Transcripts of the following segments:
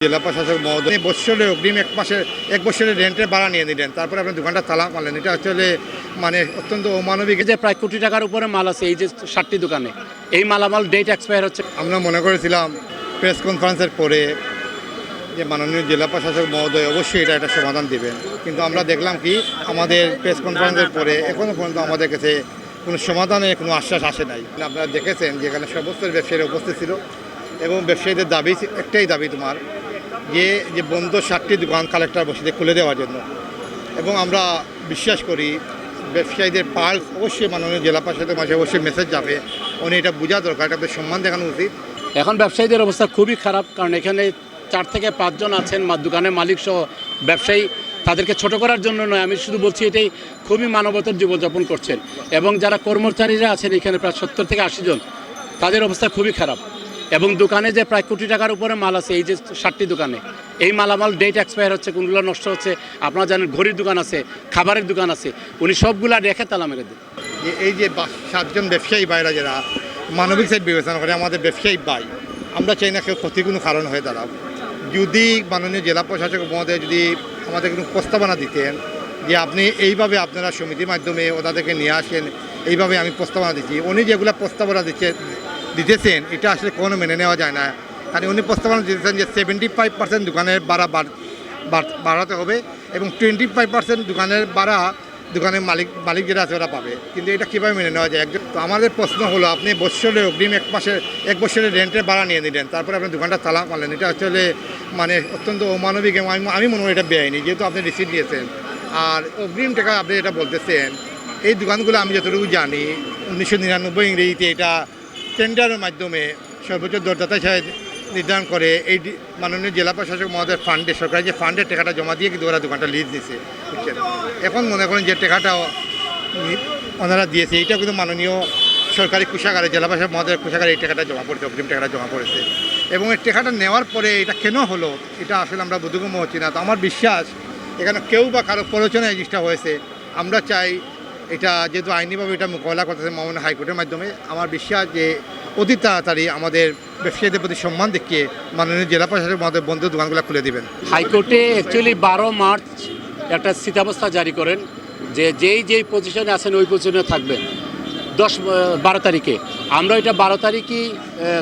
জেলা প্রশাসক মহোদয় বৎসরের অগ্রিম এক বছরের রেন্টের ভাড়া নিয়ে নিলেন, তারপরে আপনার দোকানটা তালা মারলেন। এটা আসলে মানে অত্যন্ত অমানবিক। যে প্রায় কোটি টাকার উপরে মাল আছে এই যে 60টি দোকানে, এই মালামাল ডেট এক্সপায়ার হচ্ছে। আমরা মনে করেছিলাম প্রেস কনফারেন্সের পরে যে মাননীয় জেলা প্রশাসক মহোদয় অবশ্যই এটা একটা সমাধান দেবেন, কিন্তু আমরা দেখলাম কি আমাদের প্রেস কনফারেন্সের পরে এখনও পর্যন্ত আমাদের কাছে কোনো সমাধানের কোনো আশ্বাস আসে নাই। আপনারা দেখেছেন যেখানে সমস্ত ব্যবসায়ীরা উপস্থিত ছিল এবং ব্যবসায়ীদের দাবি একটাই দাবি তোমার যে বন্ধ 60টি দোকান কালেক্টর বসিতে খুলে দেওয়ার জন্য। এবং আমরা বিশ্বাস করি ব্যবসায়ীদের পাল্স অবশ্যই মাননীয় জেলা প্রশাসকের মাঝে অবশ্যই মেসেজ যাবে, উনি এটা বোঝা দরকার, এটা সম্মান দেখানো উচিত। এখন ব্যবসায়ীদের অবস্থা খুবই খারাপ, কারণ এখানে 4 থেকে 5 জন আছেন দোকানের মালিক সহ ব্যবসায়ী। তাদেরকে ছোট করার জন্য নয়, আমি শুধু বলছি এটাই খুবই মানবতার জীবনযাপন করছেন। এবং যারা কর্মচারীরা আছেন এখানে প্রায় 70 থেকে 80 জন, তাদের অবস্থা খুবই খারাপ। এবং দোকানে যে প্রায় কোটি টাকার উপরে মাল আছে এই যে 60টি দোকানে, এই মালামাল ডেট এক্সপায়ার হচ্ছে, কোনগুলো নষ্ট হচ্ছে। আপনারা জানেন ঘড়ির দোকান আছে, খাবারের দোকান আছে, উনি সবগুলা রেখে তালা মেরে দেন। এই যে 7 জন ব্যবসায়ী ভাইরা যারা মানবিক সাইড বিবেচনা করে আমাদের ব্যবসায়ী ভাই, আমরা চাই না কেউ ক্ষতির কোনো কারণ হয়ে দাঁড়াও। যদি মাননীয় জেলা প্রশাসক মহোদয় যদি আমাদের কোনো প্রস্তাবনা দিতেন যে আপনি এইভাবে আপনারা সমিতির মাধ্যমে ওনাদেরকে নিয়ে আসেন, এইভাবে আমি প্রস্তাবনা দিচ্ছি, উনি যেগুলো প্রস্তাবনা দিতেছেন এটা আসলে কোনো মেনে নেওয়া যায় না। কারণ উনি প্রস্তাবনা দিতেছেন যে 75% দোকানের ভাড়া বাড়াতে হবে এবং 25% দোকানের ভাড়া দোকানের মালিক যেটা আছে ওরা পাবে, কিন্তু এটা কীভাবে মেনে নেওয়া যায়? তো আমাদের প্রশ্ন হলো, আপনি বৎসরের অগ্রিম এক বছরের রেন্টের ভাড়া নিয়ে নিলেন, তারপরে আপনার দোকানটা তালা মারলেন। এটা আসলে মানে অত্যন্ত অমানবিক এবং আমি মনে হয় এটা বেআইনি, যেহেতু আপনি রিসিপ্ট দিয়েছেন আর অগ্রিম টাকা আপনি এটা বলতেছেন। এই দোকানগুলো আমি যতটুকু জানি 1999 ইংরেজিতে এটা টেন্ডারের মাধ্যমে সর্বোচ্চ দরদাতা হিসাবে নির্ধারণ করে এই মাননীয় জেলা প্রশাসক মহোদয়ের ফান্ডে, সরকারি যে ফান্ডের টাকাটা জমা দিয়ে কিন্তু ওরা দোকানটা লিজ দিয়েছে, বুঝছেন। এখন মনে করেন যে টাকাটা ওনারা দিয়েছে, এটা কিন্তু মাননীয় সরকারি কোষাগারে, জেলা প্রশাসক মহোদয়ের কোষাগারে এই টাকাটা জমা পড়েছে, অগ্রিম টাকাটা জমা পড়েছে। এবং এই টাকাটা নেওয়ার পরে এটা কেন হলো এটা আসলে আমরা বোধগম্য হচ্ছি না। তো আমার বিশ্বাস এখানে কেউ বা কারো প্ররোচনায় এই জিনিসটা হয়েছে। আমরা চাই এটা যেহেতু আইনিভাবে এটা মোকাবেলা করতেছে মাননীয় হাইকোর্টের মাধ্যমে, আমার বিশ্বাস যে অতি তাড়াতাড়ি আমাদের ব্যবসায়ীদের প্রতি সম্মান দেখিয়ে মাননীয় জেলা প্রশাসক আমাদের বন্ধু দোকানগুলো খুলে দেবেন। হাইকোর্টে অ্যাকচুয়ালি 12 মার্চ একটা স্থিতাবস্থা জারি করেন যে যেই পজিশনে আছেন ওই পজিশনে থাকবেন। 12 তারিখে আমরা এটা 12 তারিখই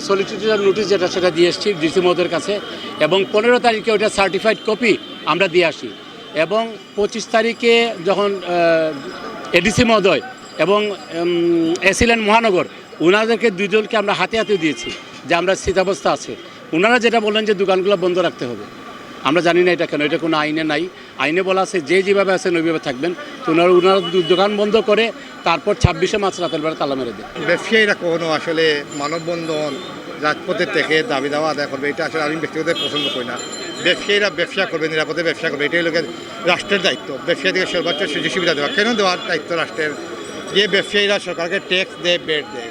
সলিসিটেশন নোটিশ যেটা সেটা দিয়ে এসেছি ডিসি মহোদয়ের কাছে, এবং 15 তারিখে ওইটা সার্টিফাইড কপি আমরা দিয়ে আসি। এবং 25 তারিখে যখন এডিসি মহোদয় এবং এসিল্যান্ড মহানগর ওনাদেরকে দুজনকে আমরা হাতে হাতে দিয়েছি যে আমরা স্থিতাবস্থা আছে। ওনারা যেটা বললেন যে দোকানগুলো বন্ধ রাখতে হবে, আমরা জানি না এটা কেন, এটা কোনো আইনে নাই। আইনে বলা আছে যেভাবে আছেন ওইভাবে থাকবেন। তো ওনারা দোকান বন্ধ করে তারপর 26শে মার্চ রাতের বেলা তালা মেরে দেয়। ব্যবসায়ীরা কখনো আসলে মানববন্ধন রাজপথের থেকে দাবি দাওয়া আদায় করবে, এটা আসলে আমি ব্যক্তিগত পছন্দ করি না। ব্যবসায়ীরা ব্যবসা করবে, নিরাপদে ব্যবসা করবে, এটাই লোকের রাষ্ট্রের দায়িত্ব। ব্যবসায়ীদেরকে সর্বোচ্চ সুযোগ সুবিধা দেওয়া কেন দেওয়ার দায়িত্ব রাষ্ট্রের, যে ব্যবসায়ীরা সরকারকে ট্যাক্স দেয়, বেড দেয়।